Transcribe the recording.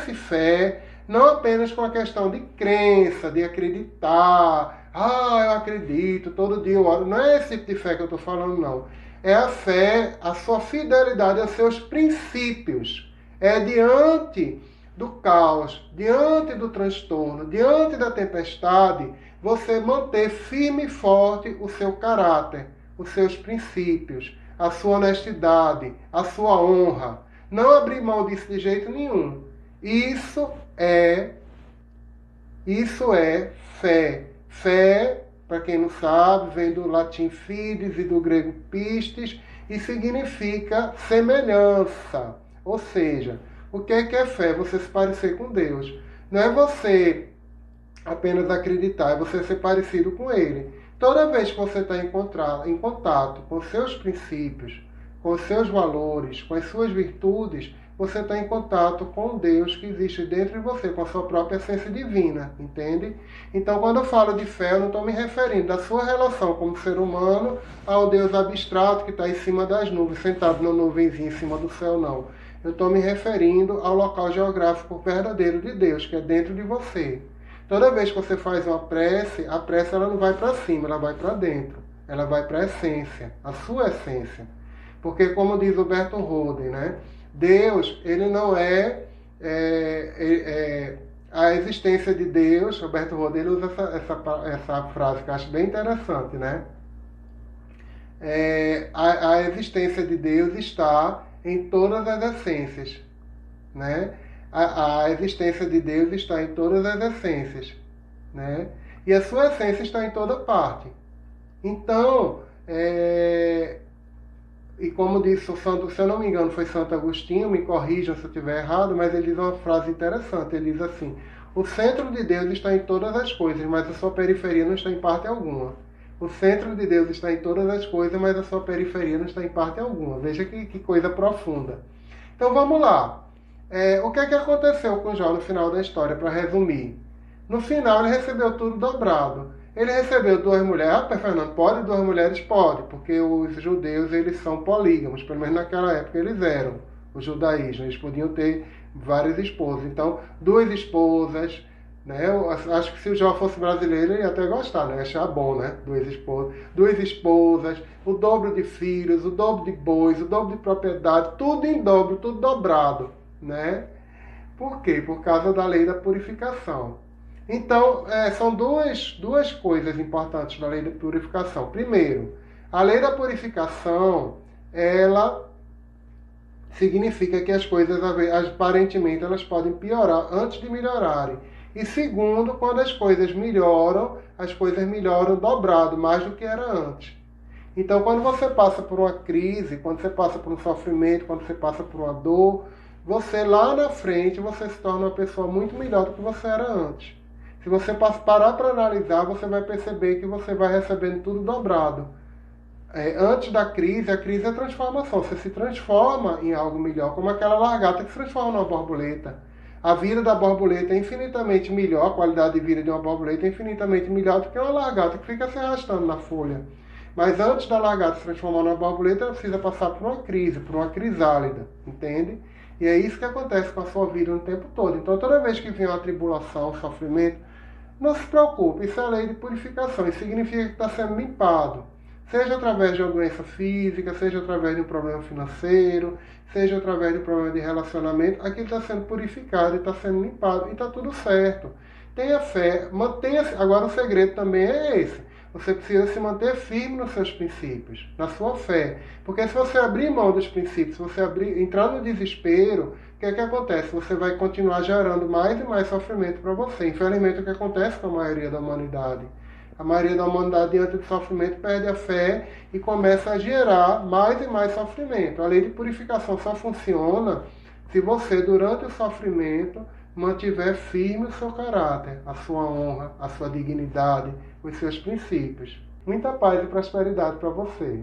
Confunda-se fé não apenas com a questão de crença, de acreditar. Eu acredito, todo dia eu oro. Não é esse tipo de fé que eu estou falando, não. É a fé, a sua fidelidade aos seus princípios. É diante do caos, diante do transtorno, diante da tempestade, você manter firme e forte o seu caráter, os seus princípios, a sua honestidade, a sua honra. Não abrir mão disso de jeito nenhum. Isso é fé. Fé, para quem não sabe, vem do latim fides e do grego pistes e significa semelhança. Ou seja, o que é fé? Você se parecer com Deus. Não é você apenas acreditar, é você ser parecido com Ele. Toda vez que você está em contato com os seus princípios, com os seus valores, com as suas virtudes, você está em contato com Deus que existe dentro de você, com a sua própria essência divina, entende? Então, quando eu falo de fé, eu não estou me referindo da sua relação como ser humano ao Deus abstrato que está em cima das nuvens, sentado na nuvenzinha em cima do céu, não. Eu estou me referindo ao local geográfico verdadeiro de Deus, que é dentro de você. Toda vez que você faz uma prece, a prece ela não vai para cima, ela vai para dentro. Ela vai para a essência, a sua essência. Porque, como diz Roberto Roden, né? Deus, ele não a existência de Deus. Roberto Roden ele usa essa frase que eu acho bem interessante, né? A existência de Deus está em todas as essências, né? A existência de Deus está em todas as essências, né? E a sua essência está em toda parte. Então, e como disse o santo, se eu não me engano, foi Santo Agostinho, me corrijam se eu estiver errado, mas ele diz uma frase interessante, ele diz assim: o centro de Deus está em todas as coisas, mas a sua periferia não está em parte alguma. O centro de Deus está em todas as coisas, mas a sua periferia não está em parte alguma. Veja que coisa profunda. Então vamos lá. O que é que aconteceu com Jó no final da história, para resumir? No final ele recebeu tudo dobrado. Ele recebeu 2 mulheres. Fernando, pode 2 mulheres? Pode, porque os judeus eles são polígamos, pelo menos naquela época eles eram, o judaísmo, eles podiam ter várias esposas. Então, 2 esposas, né? Eu acho que se o Jó fosse brasileiro ele ia até gostar, né? Achar bom, né? 2 esposas, o dobro de filhos, o dobro de bois, o dobro de propriedade, tudo em dobro, tudo dobrado, né? Por quê? Por causa da lei da purificação. Então, são duas coisas importantes da lei da purificação. Primeiro, a lei da purificação, ela significa que as coisas, aparentemente, elas podem piorar antes de melhorarem. E segundo, quando as coisas melhoram dobrado, mais do que era antes. Então, quando você passa por uma crise, quando você passa por um sofrimento, quando você passa por uma dor, você lá na frente, você se torna uma pessoa muito melhor do que você era antes. Se você parar para analisar, você vai perceber que você vai recebendo tudo dobrado. Antes da crise, a crise é a transformação. Você se transforma em algo melhor, como aquela lagarta que se transforma numa borboleta. A vida da borboleta é infinitamente melhor, a qualidade de vida de uma borboleta é infinitamente melhor do que uma lagarta que fica se arrastando na folha. Mas antes da lagarta se transformar numa borboleta, ela precisa passar por uma crise, por uma crisálida, entende? E é isso que acontece com a sua vida no tempo todo. Então, toda vez que vem uma tribulação, um sofrimento, não se preocupe, isso é a lei de purificação. Isso significa que está sendo limpado. Seja através de uma doença física, seja através de um problema financeiro, seja através de um problema de relacionamento, aquilo está sendo purificado e está sendo limpado e está tudo certo. Tenha fé, mantenha-se. Agora o segredo também é esse. Você precisa se manter firme nos seus princípios, na sua fé. Porque se você abrir mão dos princípios, se você entrar no desespero, o que é que acontece? Você vai continuar gerando mais e mais sofrimento para você. Infelizmente, é o que acontece com a maioria da humanidade. A maioria da humanidade, diante do sofrimento, perde a fé e começa a gerar mais e mais sofrimento. A lei de purificação só funciona se você, durante o sofrimento, mantiver firme o seu caráter, a sua honra, a sua dignidade, os seus princípios. Muita paz e prosperidade para você.